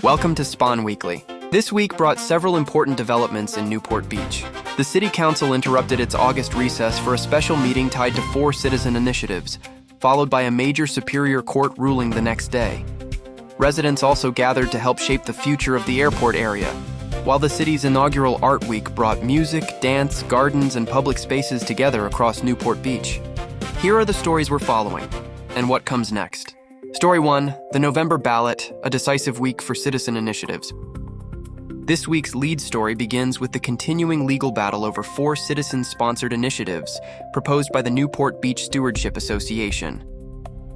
Welcome to SPON Weekly. This week brought several important developments in Newport Beach. The City Council interrupted its August recess for a special meeting tied to 4 citizen initiatives, followed by a major Superior Court ruling the next day. Residents also gathered to help shape the future of the airport area, while the city's inaugural Art Week brought music, dance, gardens, and public spaces together across Newport Beach. Here are the stories we're following, and what comes next. Story 1, the November ballot, a decisive week for citizen initiatives. This week's lead story begins with the continuing legal battle over 4 citizen-sponsored initiatives proposed by the Newport Beach Stewardship Association.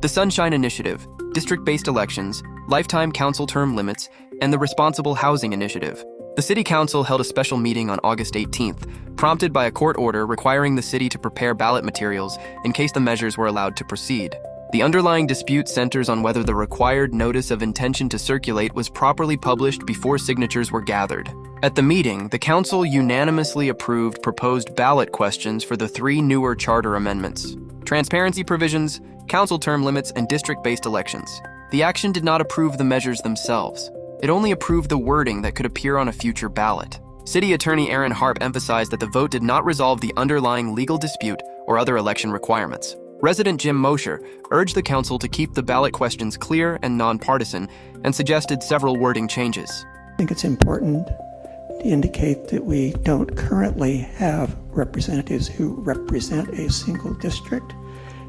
The Sunshine Initiative, district-based elections, lifetime council term limits, and the Responsible Housing Initiative. The City Council held a special meeting on August 18th, prompted by a court order requiring the city to prepare ballot materials in case the measures were allowed to proceed. The underlying dispute centers on whether the required notice of intention to circulate was properly published before signatures were gathered. At the meeting, the council unanimously approved proposed ballot questions for the 3 newer charter amendments: transparency provisions, council term limits, and district-based elections. The action did not approve the measures themselves. It only approved the wording that could appear on a future ballot. City Attorney Aaron Harp emphasized that the vote did not resolve the underlying legal dispute or other election requirements. Resident Jim Mosher urged the council to keep the ballot questions clear and nonpartisan and suggested several wording changes. I think it's important to indicate that we don't currently have representatives who represent a single district.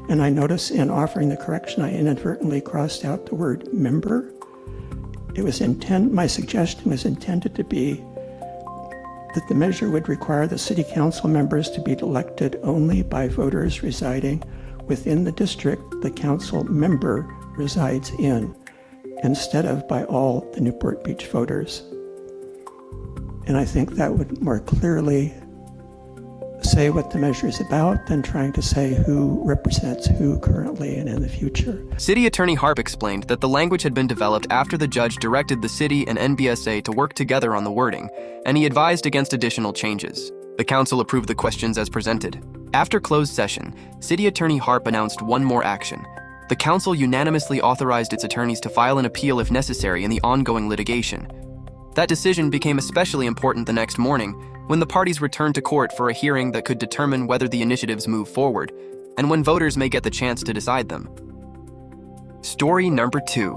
And I notice in offering the correction, I inadvertently crossed out the word member. My suggestion was intended to be that the measure would require the city council members to be elected only by voters residing within the district the council member resides in, instead of by all the Newport Beach voters. And I think that would more clearly say what the measure is about than trying to say who represents who currently and in the future. City Attorney Harp explained that the language had been developed after the judge directed the city and NBSA to work together on the wording, and he advised against additional changes. The council approved the questions as presented. After closed session, City Attorney Harp announced one more action. The council unanimously authorized its attorneys to file an appeal if necessary in the ongoing litigation. That decision became especially important the next morning when the parties returned to court for a hearing that could determine whether the initiatives move forward and when voters may get the chance to decide them. Story number 2.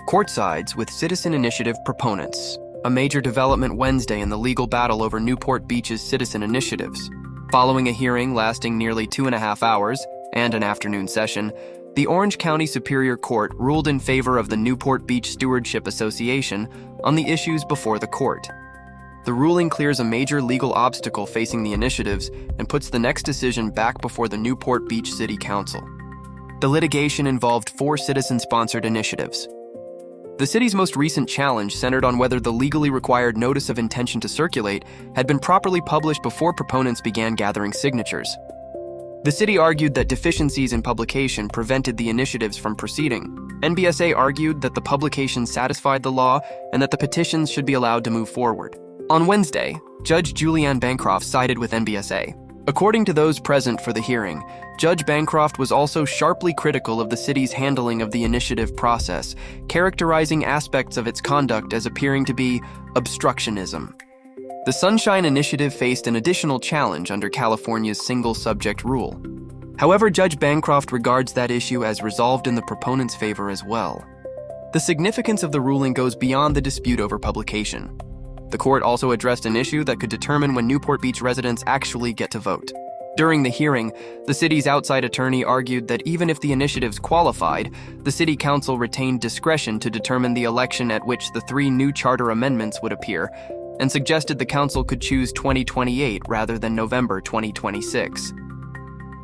Court sides with citizen initiative proponents. A major development Wednesday in the legal battle over Newport Beach's citizen initiatives. Following a hearing lasting nearly 2.5 hours and an afternoon session, the Orange County Superior Court ruled in favor of the Newport Beach Stewardship Association on the issues before the court. The ruling clears a major legal obstacle facing the initiatives and puts the next decision back before the Newport Beach City Council. The litigation involved 4 citizen-sponsored initiatives. The city's most recent challenge centered on whether the legally required notice of intention to circulate had been properly published before proponents began gathering signatures. The city argued that deficiencies in publication prevented the initiatives from proceeding. NBSA argued that the publication satisfied the law and that the petitions should be allowed to move forward. On Wednesday, Judge Julianne Bancroft sided with NBSA. According to those present for the hearing, Judge Bancroft was also sharply critical of the city's handling of the initiative process, characterizing aspects of its conduct as appearing to be obstructionism. The Sunshine Initiative faced an additional challenge under California's single-subject rule. However, Judge Bancroft regards that issue as resolved in the proponent's favor as well. The significance of the ruling goes beyond the dispute over publication. The court also addressed an issue that could determine when Newport Beach residents actually get to vote. During the hearing, the city's outside attorney argued that even if the initiatives qualified, the city council retained discretion to determine the election at which the 3 new charter amendments would appear, and suggested the council could choose 2028 rather than November 2026.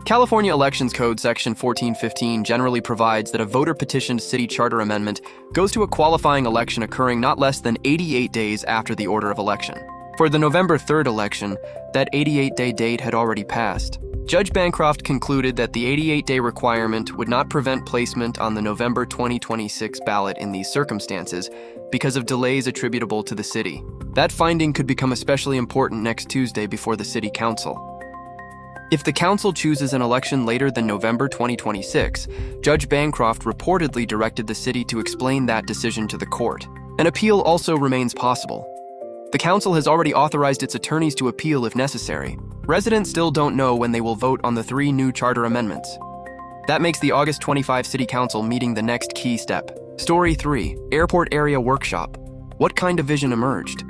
California Elections Code Section 1415 generally provides that a voter-petitioned city charter amendment goes to a qualifying election occurring not less than 88 days after the order of election. For the November 3rd election, that 88-day date had already passed. Judge Bancroft concluded that the 88-day requirement would not prevent placement on the November 2026 ballot in these circumstances because of delays attributable to the city. That finding could become especially important next Tuesday before the City Council. If the council chooses an election later than November 2026, Judge Bancroft reportedly directed the city to explain that decision to the court. An appeal also remains possible. The council has already authorized its attorneys to appeal if necessary. Residents still don't know when they will vote on the 3 new charter amendments. That makes the August 25 City Council meeting the next key step. Story 3, Airport Area Workshop. What kind of vision emerged?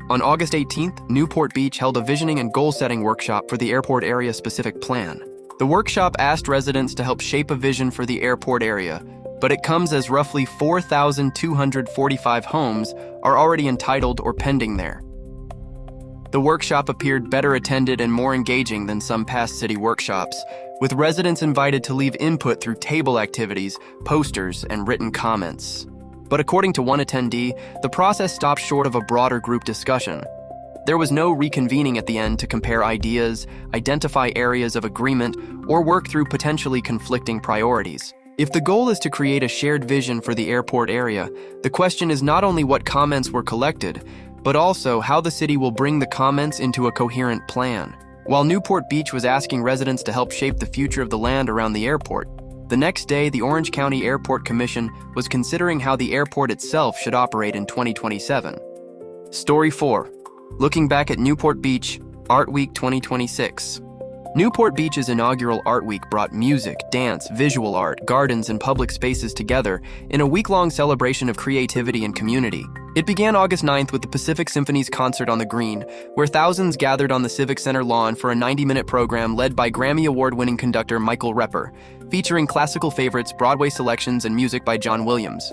On August 18th, Newport Beach held a visioning and goal-setting workshop for the airport area-specific plan. The workshop asked residents to help shape a vision for the airport area, but it comes as roughly 4,245 homes are already entitled or pending there. The workshop appeared better attended and more engaging than some past city workshops, with residents invited to leave input through table activities, posters, and written comments. But according to one attendee, the process stopped short of a broader group discussion. There was no reconvening at the end to compare ideas, identify areas of agreement, or work through potentially conflicting priorities. If the goal is to create a shared vision for the airport area, the question is not only what comments were collected, but also how the city will bring the comments into a coherent plan. While Newport Beach was asking residents to help shape the future of the land around the airport, the next day the Orange County Airport Commission was considering how the airport itself should operate in 2027. Story 4. Looking back at Newport Beach, Art Week 2026. Newport Beach's inaugural Art Week brought music, dance, visual art, gardens, and public spaces together in a week-long celebration of creativity and community. It began August 9th with the Pacific Symphony's concert on the Green, where thousands gathered on the Civic Center lawn for a 90-minute program led by Grammy Award-winning conductor Michael Repper, featuring classical favorites, Broadway selections, and music by John Williams.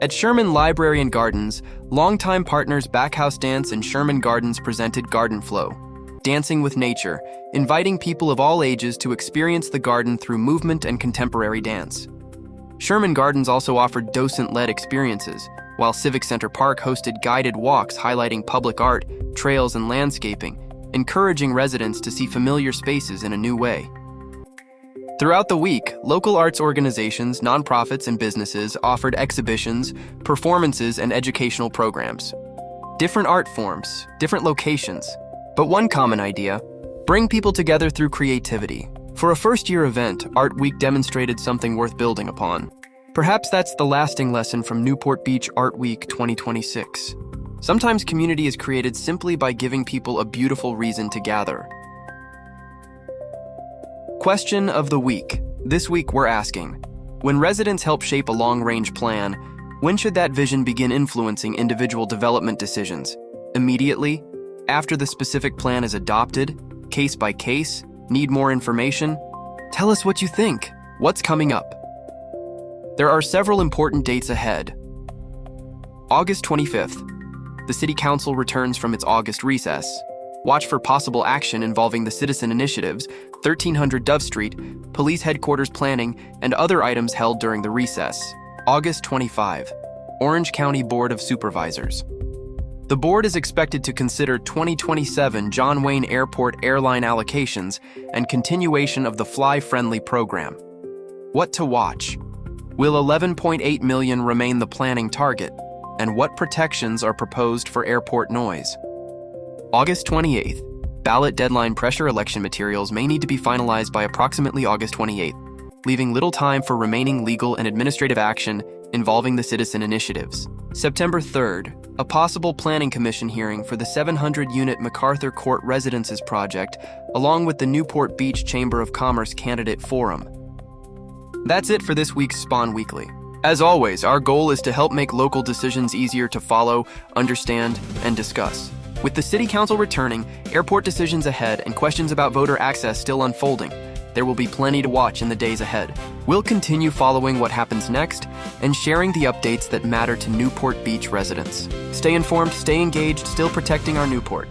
At Sherman Library and Gardens, longtime partners Backhouse Dance and Sherman Gardens presented Garden Flow, Dancing with Nature, inviting people of all ages to experience the garden through movement and contemporary dance. Sherman Gardens also offered docent-led experiences, while Civic Center Park hosted guided walks highlighting public art, trails, and landscaping, encouraging residents to see familiar spaces in a new way. Throughout the week, local arts organizations, nonprofits, and businesses offered exhibitions, performances, and educational programs. Different art forms, different locations, but one common idea: bring people together through creativity. For a first-year event, Art Week demonstrated something worth building upon. Perhaps that's the lasting lesson from Newport Beach Art Week 2026. Sometimes community is created simply by giving people a beautiful reason to gather. Question of the week. This week we're asking, when residents help shape a long-range plan, when should that vision begin influencing individual development decisions? Immediately? After the specific plan is adopted? Case by case? Need more information? Tell us what you think. What's coming up? There are several important dates ahead. August 25th. The City Council returns from its August recess. Watch for possible action involving the citizen initiatives, 1300 Dove Street, police headquarters planning, and other items held during the recess. August 25. Orange County Board of Supervisors. The board is expected to consider 2027 John Wayne Airport airline allocations and continuation of the Fly-Friendly program. What to watch? Will 11.8 million remain the planning target? And what protections are proposed for airport noise? August 28th. Ballot deadline pressure election materials may need to be finalized by approximately August 28th, leaving little time for remaining legal and administrative action involving the citizen initiatives. September 3rd. A possible planning commission hearing for the 700-unit MacArthur Court Residences project, along with the Newport Beach Chamber of Commerce Candidate Forum. That's it for this week's SPON Weekly. As always, our goal is to help make local decisions easier to follow, understand, and discuss. With the City Council returning, airport decisions ahead, and questions about voter access still unfolding, there will be plenty to watch in the days ahead. We'll continue following what happens next and sharing the updates that matter to Newport Beach residents. Stay informed, stay engaged, still protecting our Newport.